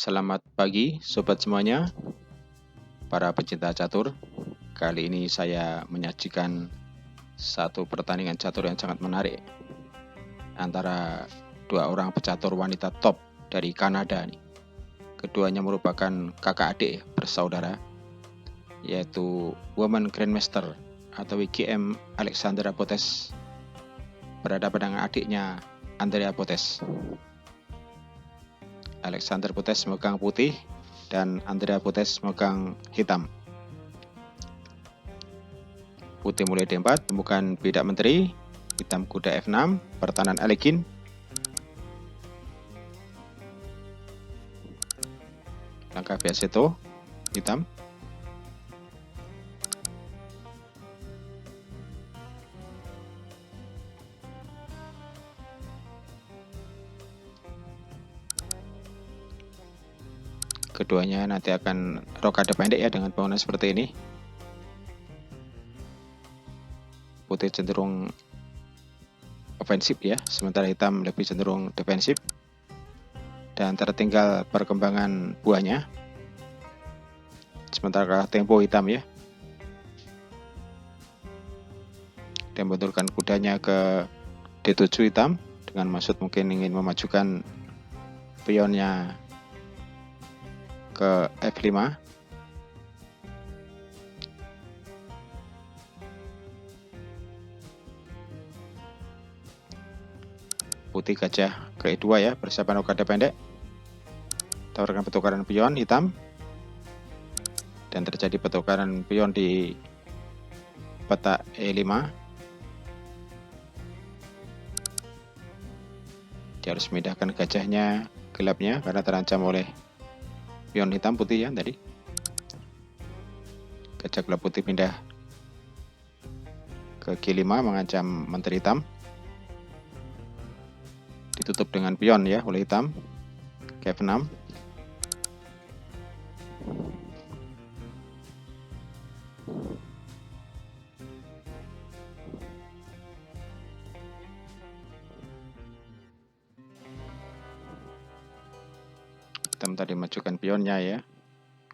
Selamat pagi sobat semuanya, para pecinta catur. Kali ini saya menyajikan satu pertandingan catur yang sangat menarik antara dua orang pecatur wanita top dari Kanada nih. Keduanya merupakan kakak adik bersaudara, yaitu Women Grandmaster atau WGM Alexandra Potes berhadapan dengan adiknya Andrea Potes. Alexander Potes megang putih dan Andrea Potes megang hitam. Putih mulai D4, temukan bidak menteri, hitam kuda F6, pertahanan Alegin. Langkah Piaceto, hitam. Keduanya nanti akan rokade pendek ya dengan bangunan seperti ini. Putih cenderung ofensif ya, sementara hitam lebih cenderung defensif. Dan tertinggal perkembangan buahnya. Sementara tempo hitam ya. Dan benturkan kudanya ke D7 hitam dengan maksud mungkin ingin memajukan pionnya ke F5. Putih gajah ke E2 ya, persiapan rokade pendek. Tawarkan pertukaran pion hitam. Dan terjadi pertukaran pion di peta E5. Dia harus memindahkan gajahnya gelapnya karena terancam oleh pion hitam putih ya tadi. Gajah gelap putih pindah ke G5 mengancam menteri hitam. Ditutup dengan pion ya oleh hitam. Ke F6. Hitam tadi majukan pionnya ya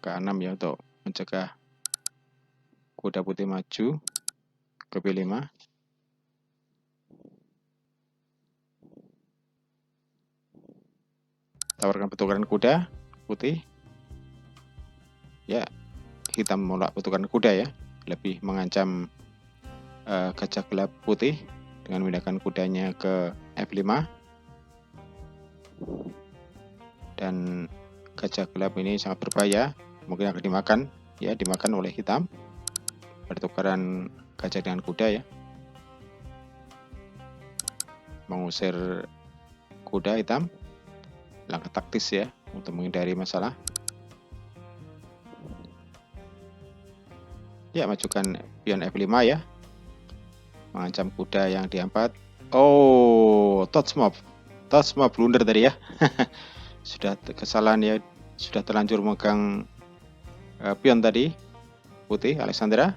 ke A6 ya untuk mencegah kuda putih maju ke B5. Tawarkan pertukaran kuda putih ya, hitam menolak pertukaran kuda ya, lebih mengancam gajah gelap putih dengan memindahkan kudanya ke F5. Dan gajah gelap ini sangat berbahaya, mungkin akan dimakan ya, dimakan oleh hitam. Pertukaran gajah dengan kuda ya, mengusir kuda hitam. Langkah taktis ya untuk menghindari masalah. Ya, majukan pion F5 ya, mengancam kuda yang D4. Oh, touch mob blunder tadi ya. Sudah kesalahan ya, sudah terlanjur megang pion tadi putih Alexandra,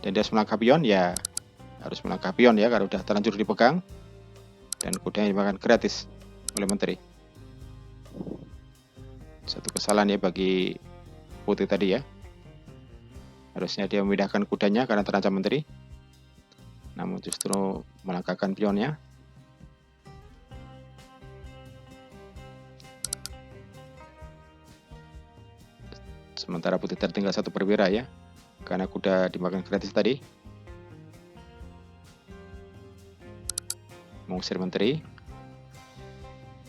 dan dia harus melangkah pion ya, harus melangkah pion ya karena sudah terlanjur dipegang, dan kudanya dimakan gratis oleh menteri. Satu kesalahan ya bagi putih tadi ya, harusnya dia memindahkan kudanya karena terancam menteri, namun justru melangkahkan pionnya. Sementara putih tertinggal satu perwira ya, karena kuda dimakan gratis tadi. Mengusir menteri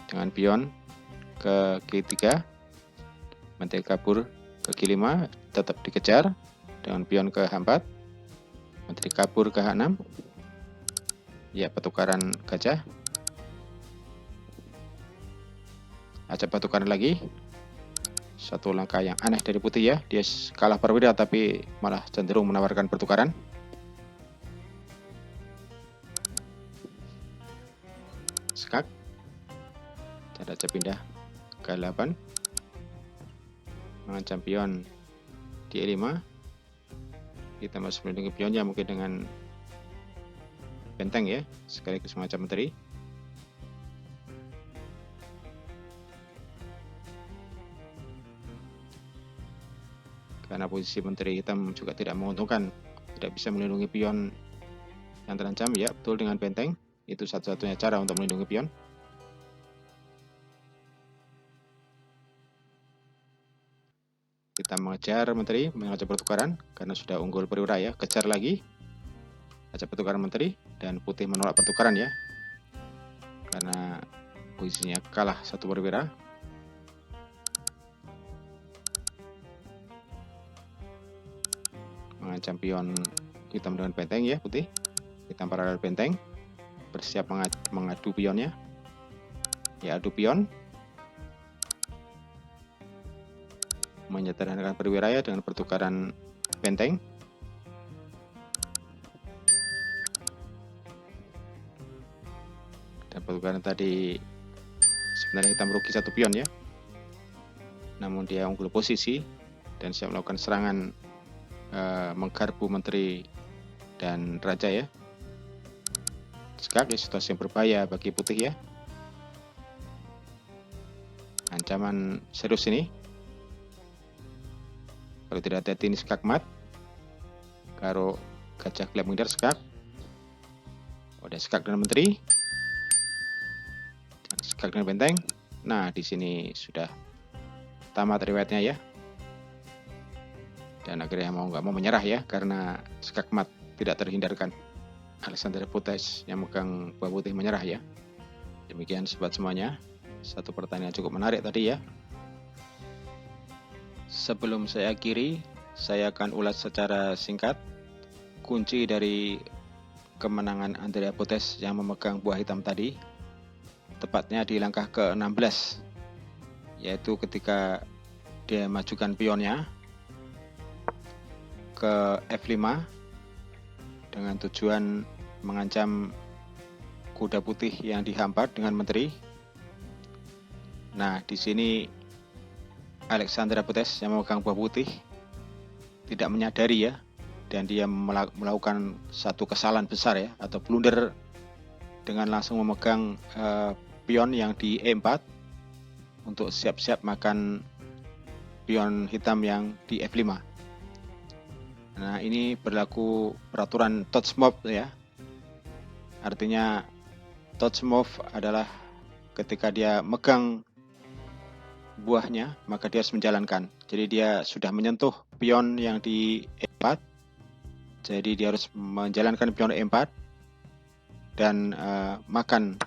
dengan pion ke G3. Menteri kabur ke G5, tetap dikejar dengan pion ke H4. Menteri kabur ke H6. Ya, pertukaran gajah. Ajak pertukaran lagi. Satu langkah yang aneh dari putih ya, dia kalah perwira tapi malah cenderung menawarkan pertukaran. Skak. Cara pindah ke 8. Mengancam pion di E5. Kita masih melindungi pionnya mungkin dengan benteng ya, sekaligus mengancam menteri. karena posisi menteri hitam juga tidak menguntungkan, tidak bisa melindungi pion yang terancam. Ya, betul, dengan benteng itu satu-satunya cara untuk melindungi pion. Kita mengejar menteri, mengajak pertukaran karena sudah unggul perwira ya. Kejar lagi, ajak pertukaran menteri, dan putih menolak pertukaran ya, karena posisinya kalah satu perwira. Mengancam pion hitam dengan benteng ya, putih. Hitam paralel benteng, bersiap mengadu pionnya. Ya, adu pion. Menyederhanakan perwira ya dengan pertukaran benteng. Dan pertukaran tadi sebenarnya hitam rugi satu pion ya, namun dia unggul posisi dan siap melakukan serangan menggarpu menteri dan raja ya. Skak ya, situasi yang berbahaya bagi putih ya. Ancaman serius ini. Kalau tidak hati-hati ini skak mat. Karo gajah gelap menghindar skak. Udah skak dengan menteri. Dan skak dengan benteng. Nah, di sini sudah tamat riwayatnya ya. Dan akhirnya mau nggak mau menyerah ya, karena skak mat tidak terhindarkan. Alexander Putes yang megang buah putih menyerah ya. Demikian sobat semuanya. Satu pertanyaan cukup menarik tadi ya. Sebelum saya akhiri, saya akan ulas secara singkat kunci dari kemenangan Andrea Putes yang memegang buah hitam tadi, tepatnya di langkah ke-16, yaitu ketika dia majukan pionnya ke F5 dengan tujuan mengancam kuda putih yang dihambat dengan menteri. Nah, di sini Alexander Putes yang memegang buah putih tidak menyadari ya, dan dia melakukan satu kesalahan besar ya, atau blunder, dengan langsung memegang pion yang di E4 untuk siap-siap makan pion hitam yang di F5. Nah, ini berlaku peraturan touch move ya. Artinya touch move adalah ketika dia megang buahnya, maka dia harus menjalankan. Jadi dia sudah menyentuh pion yang di E4, jadi dia harus menjalankan pion E4 dan makan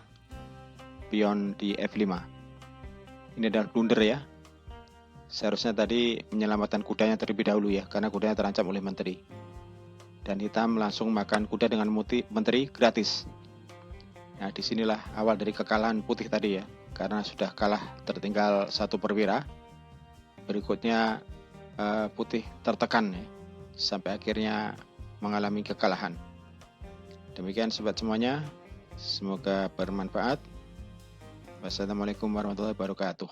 pion di F5. Ini adalah blunder ya. Seharusnya tadi menyelamatkan kudanya terlebih dahulu ya, karena kudanya terancam oleh menteri. Dan hitam langsung makan kuda dengan menteri gratis. Nah, disinilah awal dari kekalahan putih tadi ya, karena sudah kalah tertinggal satu perwira. Berikutnya putih tertekan ya, sampai akhirnya mengalami kekalahan. Demikian sobat semuanya, semoga bermanfaat. Wassalamualaikum warahmatullahi wabarakatuh.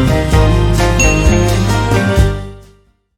Thank